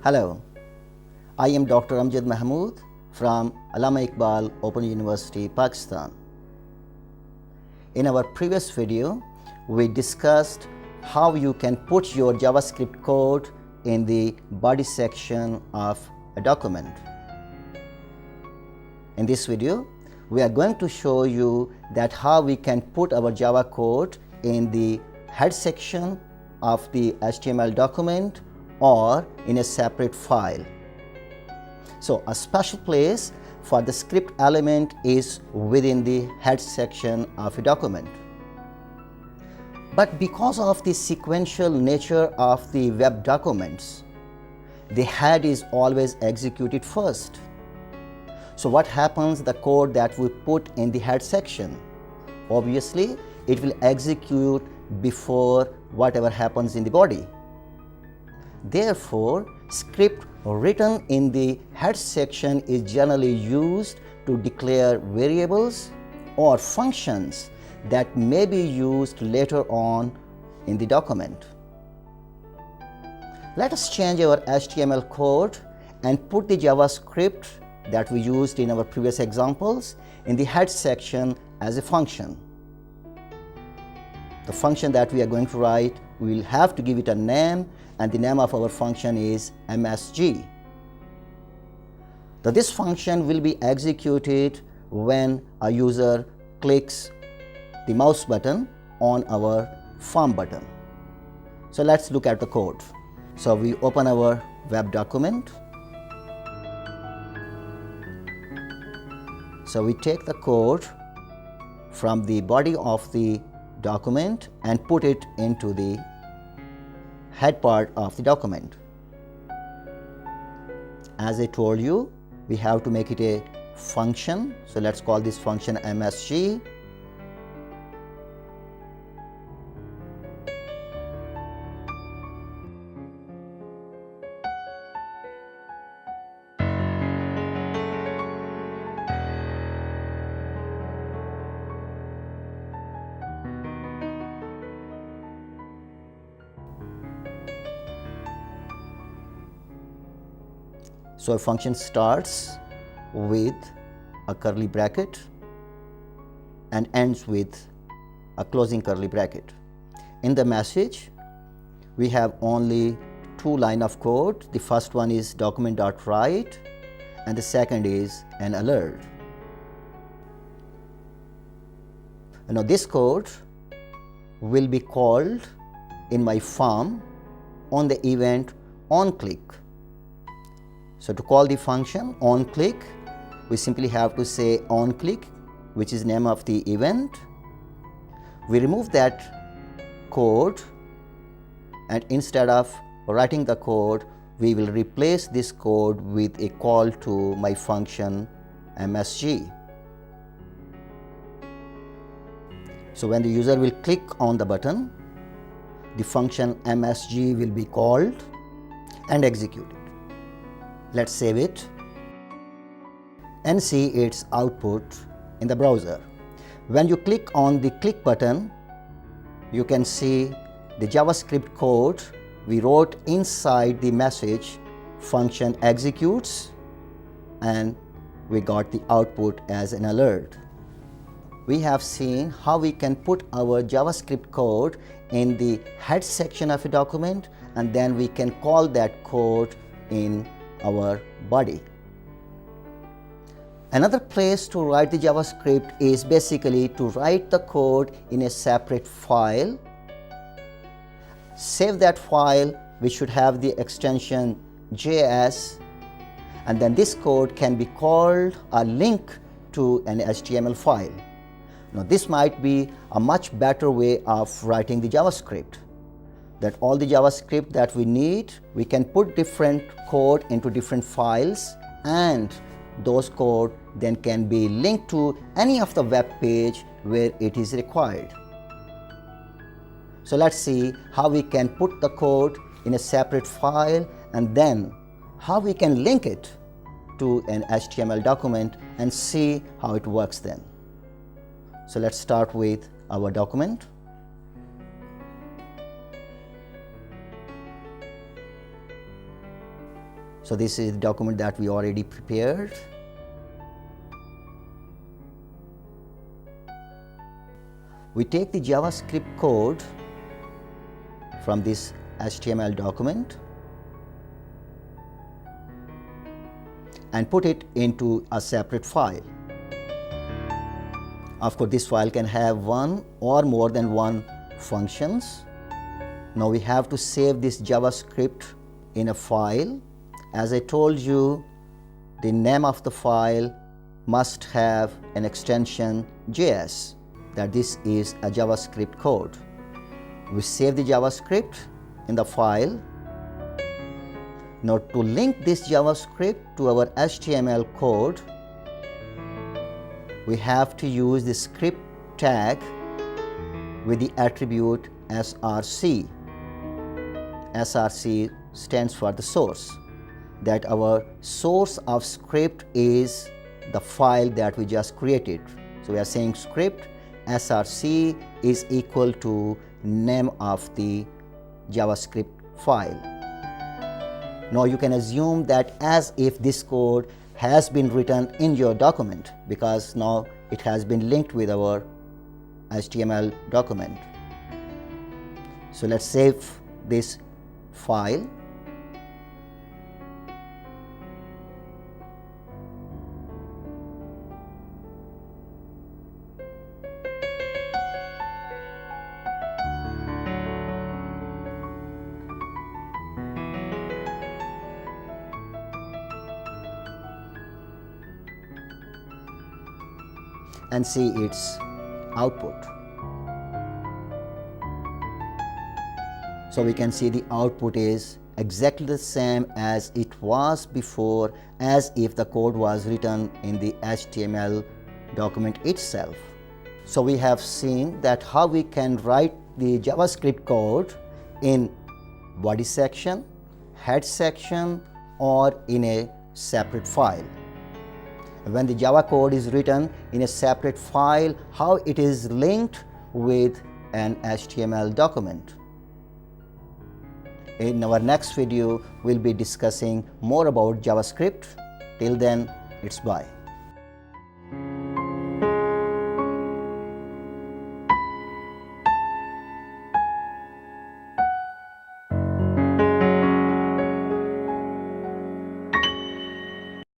Hello, I am Dr. Amjad Mahmood from Allama Iqbal Open University, Pakistan. In our previous video, we discussed how you can put your JavaScript code in the body section of a document. In this video, we are going to show you that how we can put our Java code in the head section of the HTML document or in a separate file. So a special place for the script element is within the head section of a document. But because of the sequential nature of the web documents, the head is always executed first. So what happens the code that we put in the head section? Obviously, it will execute before whatever happens in the body. Therefore, script written in the head section is generally used to declare variables or functions that may be used later on in the document. Let us change our HTML code and put the JavaScript that we used in our previous examples in the head section as a function. The function that we are going to write, we will have to give it a name, and the name of our function is MSG. This function will be executed when a user clicks the mouse button on our form button. So let's look at the code. So we open our web document. So we take the code from the body of the document and put it into the head part of the document. As I told you, we have to make it a function. So let's call this function MSG. So a function starts with a curly bracket and ends with a closing curly bracket. In the message, we have only two lines of code. The first one is document.write and the second is an alert. Now this code will be called in my form on the event onClick. So to call the function onClick, we simply have to say onClick, which is name of the event. We remove that code, and instead of writing the code, we will replace this code with a call to my function MSG. So when the user will click on the button, the function MSG will be called and executed. Let's save it and see its output in the browser. When you click on the click button, you can see the JavaScript code we wrote inside the message function executes, and we got the output as an alert. We have seen how we can put our JavaScript code in the head section of a document, and then we can call that code in our body. Another place to write the JavaScript is basically to write the code in a separate file. Save that file, which should have the extension JS, and then this code can be called a link to an HTML file. Now this might be a much better way of writing the JavaScript. That all the JavaScript that we need, we can put different code into different files, and those code then can be linked to any of the web page where it is required. So let's see how we can put the code in a separate file and then how we can link it to an HTML document and see how it works then. So let's start with our document. So this is the document that we already prepared. We take the JavaScript code from this HTML document and put it into a separate file. Of course, this file can have one or more than one functions. Now we have to save this JavaScript in a file. As I told you, the name of the file must have an extension JS, that this is a JavaScript code. We save the JavaScript in the file. Now to link this JavaScript to our HTML code, we have to use the script tag with the attribute src. src stands for the source, that our source of script is the file that we just created. So we are saying script src is equal to name of the JavaScript file. Now you can assume that as if this code has been written in your document, because now it has been linked with our HTML document. So let's save this file. And see its output. So we can see the output is exactly the same as it was before, as if the code was written in the HTML document itself. So we have seen that how we can write the JavaScript code in body section, head section, or in a separate file. When the Java code is written in a separate file, how it is linked with an HTML document. In our next video, we'll be discussing more about JavaScript. Till then, it's bye.